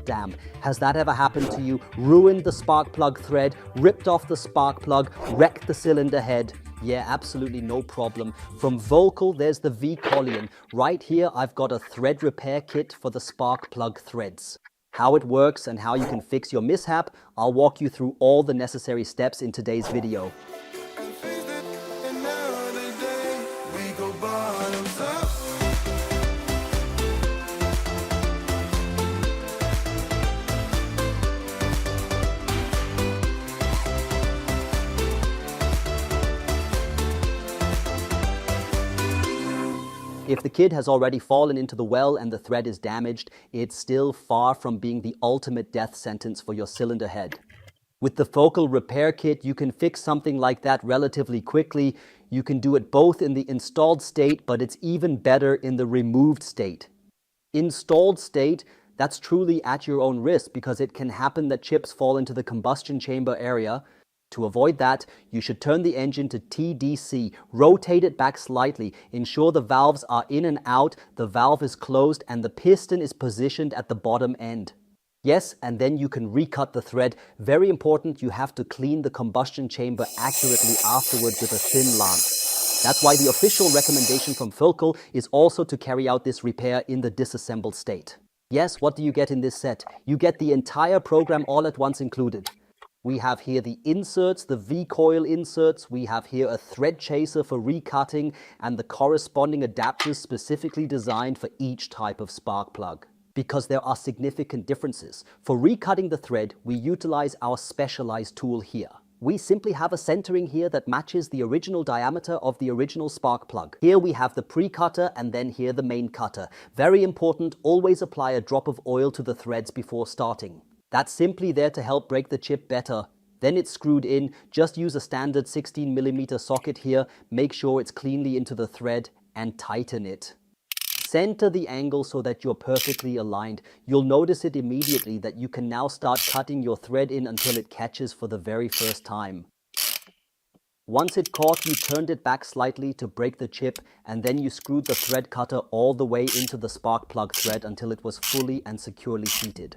Damn, has that ever happened to you? Ruined the spark plug thread, ripped off the spark plug, wrecked the cylinder head? Yeah, absolutely no problem. From Völkel, there's the Völkel. Right here, I've got a thread repair kit for the spark plug threads. How it works and how you can fix your mishap, I'll walk you through all the necessary steps in today's video. If the kid has already fallen into the well and the thread is damaged, it's still far from being the ultimate death sentence for your cylinder head. With the Völkel repair kit, you can fix something like that relatively quickly. You can do it both in the installed state, but it's even better in the removed state. Installed state, that's truly at your own risk because it can happen that chips fall into the combustion chamber area. To avoid that, you should turn the engine to TDC, rotate it back slightly, ensure the valves are in and out, the valve is closed, and the piston is positioned at the bottom end. Yes, and then you can recut the thread. Very important, you have to clean the combustion chamber accurately afterward with a thin lance. That's why the official recommendation from Völkel is also to carry out this repair in the disassembled state. Yes, what do you get in this set? You get the entire program all at once included. We have here the inserts, the V-coil inserts, we have here a thread chaser for recutting, and the corresponding adapters specifically designed for each type of spark plug. Because there are significant differences. For recutting the thread, we utilize our specialized tool here. We simply have a centering here that matches the original diameter of the original spark plug. Here we have the pre-cutter and then here the main cutter. Very important, always apply a drop of oil to the threads before starting. That's simply there to help break the chip better. Then it's screwed in. Just use a standard 16mm socket here. Make sure it's cleanly into the thread and tighten it. Center the angle so that you're perfectly aligned. You'll notice it immediately that you can now start cutting your thread in until it catches for the very first time. Once it caught, you turned it back slightly to break the chip, and then you screwed the thread cutter all the way into the spark plug thread until it was fully and securely seated.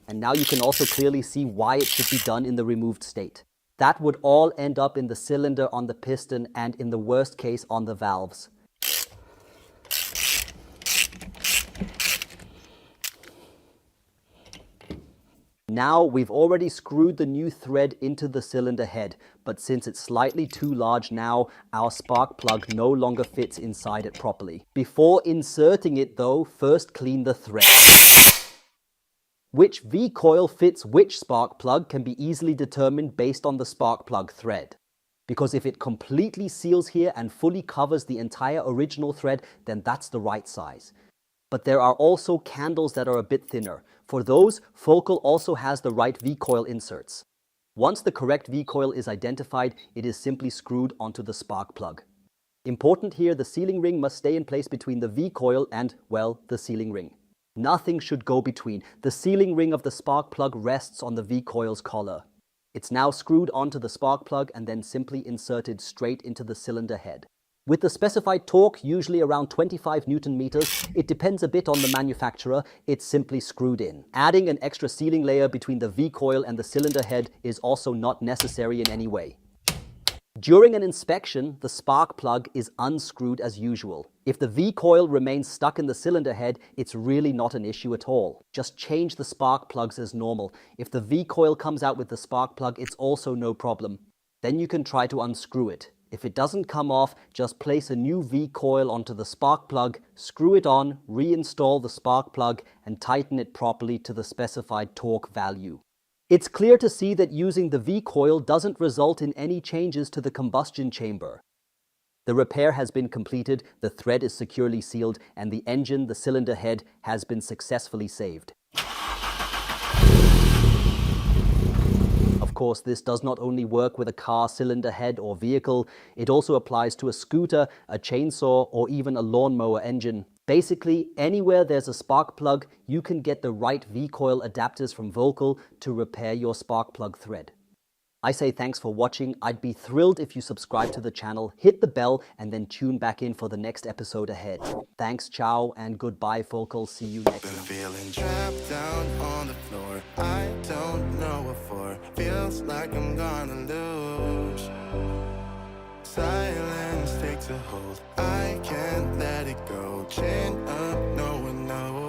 And now you can also clearly see why it should be done in the removed state. That would all end up in the cylinder, on the piston, and in the worst case on the valves. Now we've already screwed the new thread into the cylinder head, but since it's slightly too large now, our spark plug no longer fits inside it properly. Before inserting it though, first clean the thread. Which V-coil fits which spark plug can be easily determined based on the spark plug thread. Because if it completely seals here and fully covers the entire original thread, then that's the right size. But there are also candles that are a bit thinner. For those, Völkel also has the right V-coil inserts. Once the correct V-coil is identified, it is simply screwed onto the spark plug. Important here, the sealing ring must stay in place between the V-coil and, well, the sealing ring. Nothing should go between. The sealing ring of the spark plug rests on the V-coil's collar. It's now screwed onto the spark plug and then simply inserted straight into the cylinder head. With the specified torque, usually around 25 Newton meters, it depends a bit on the manufacturer, it's simply screwed in. Adding an extra sealing layer between the V-coil and the cylinder head is also not necessary in any way. During an inspection, the spark plug is unscrewed as usual. If the V-coil remains stuck in the cylinder head, it's really not an issue at all. Just change the spark plugs as normal. If the V-coil comes out with the spark plug, it's also no problem. Then you can try to unscrew it. If it doesn't come off, just place a new V-coil onto the spark plug, screw it on, reinstall the spark plug, and tighten it properly to the specified torque value. It's clear to see that using the V-coil doesn't result in any changes to the combustion chamber. The repair has been completed, the thread is securely sealed, and the engine, the cylinder head, has been successfully saved. Of course, this does not only work with a car cylinder head or vehicle, it also applies to a scooter, a chainsaw, or even a lawnmower engine. Basically, anywhere there's a spark plug, you can get the right V-coil adapters from Völkel to repair your spark plug thread. I say thanks for watching. I'd be thrilled if you subscribe to the channel, hit the bell, and then tune back in for the next episode ahead. Thanks, ciao, and goodbye, Völkel. See you next time. Feeling trapped down on the floor, I don't know what for. Feels like I'm gonna lose. Silence takes a hold, I can't let it go. Chin up, no one knows.